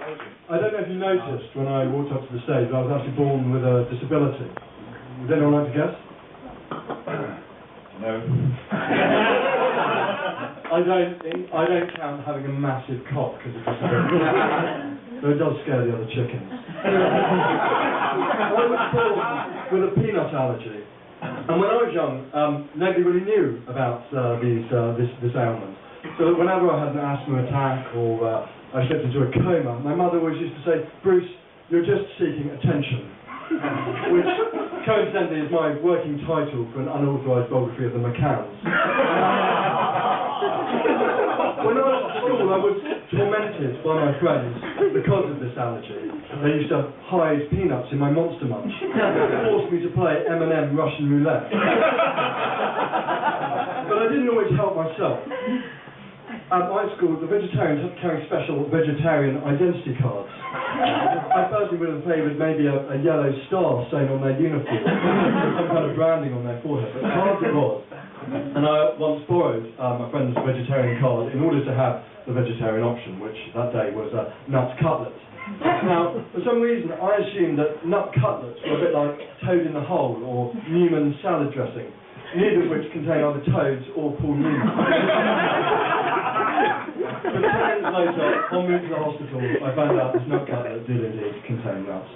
I don't know if you noticed when I walked up to the stage, I was actually born with a disability. Would anyone like to guess? No. I don't count having a massive cock as a disability. So it does scare the other chickens. I was born with a peanut allergy. And when I was young, nobody really knew about this ailment. So that whenever I had an asthma attack or I slipped into a coma, my mother always used to say, "Bruce, you're just seeking attention." Which, coincidentally, is my working title for an unauthorised biography of the McCanns. When I was at school, I was tormented by my friends because of this allergy. They used to hide peanuts in my Monster Munch and forced me to play M&M Russian roulette. But I didn't always help myself. At my school, the vegetarians had to carry special vegetarian identity cards. I personally would have favoured maybe a yellow star stained on their uniform, some kind of branding on their forehead, but cards it was. And I once borrowed a friend's vegetarian card in order to have the vegetarian option, which that day was nut cutlets. Now, for some reason, I assumed that nut cutlets were a bit like Toad in the Hole or Newman salad dressing, neither of which contain either toads or Paul Newman. But 10 years later, on route to the hospital, I found out this nut cutlet did indeed contain nuts.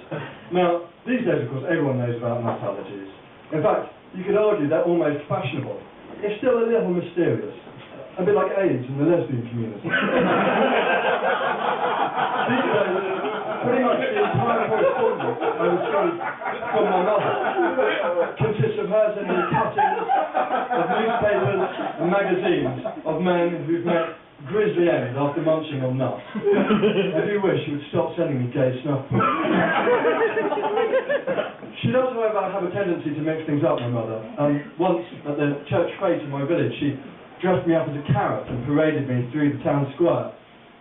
Now, these days, of course, everyone knows about nut allergies. In fact, you could argue they're almost fashionable. It's still a little mysterious, a bit like AIDS in the lesbian community. These days, pretty much the entire correspondence I received from my mother consists of her sending me cuttings of newspapers and magazines of men who've met grisly ends after munching on nuts. I do wish she would stop sending me gay snuff porn. She does, however, have a tendency to mix things up, my mother. Once, at the church fete in my village, she dressed me up as a carrot and paraded me through the town square.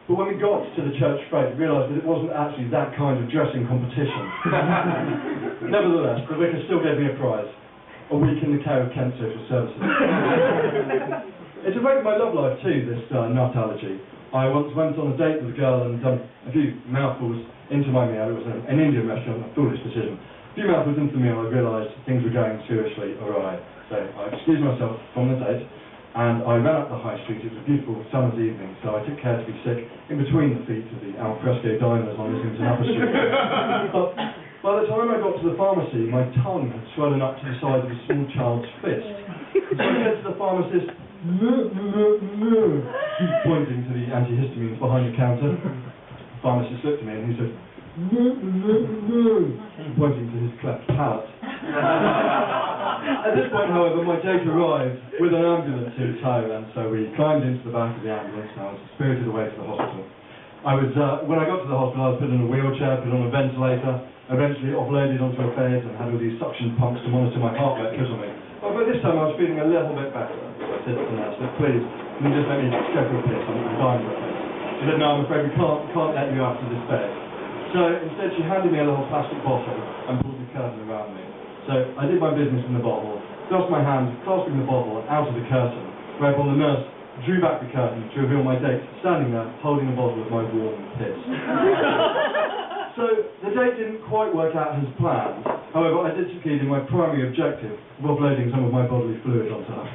But when we got to the church fete, we realised that it wasn't actually that kind of dressing competition. Nevertheless, the vicar still gave me a prize. A week in the care of Kent Social Services. It's affected my love life too, this nut allergy. I once went on a date with a girl and a few mouthfuls into my meal. It was an Indian restaurant, a foolish decision. A few mouthfuls into the meal, I realised things were going seriously awry. So I excused myself from the date and I ran up the high street. It was a beautiful summer's evening, so I took care to be sick in between the feet of the al fresco diners on Islington Upper Street. But by the time I got to the pharmacy, my tongue had swollen up to the size of a small child's fist. So I said to the pharmacist, pointing to the antihistamines behind the counter. The pharmacist looked at me and he said, pointing to his cleft palate. At this point, however, my date arrived with an ambulance in tow, and so we climbed into the back of the ambulance and I was spirited away to the hospital. When I got to the hospital, I was put in a wheelchair, put on a ventilator, eventually offloaded onto a bed and had all these suction pumps to monitor my heart rate occasionally. But by this time I was feeling a little bit better. I said to the nurse, "Please, can you just let me go for a piss? I'm dying for a piss." She said, "No, I'm afraid we can't let you out to this bed." So instead she handed me a little plastic bottle and pulled the curtain around me. So I did my business in the bottle, thrust my hand, clasping the bottle, out of the curtain, whereupon the nurse drew back the curtain to reveal my date, standing there, holding the bottle of my warm piss. So the date didn't quite work out as planned. However, I did succeed in my primary objective of uploading some of my bodily fluid onto her.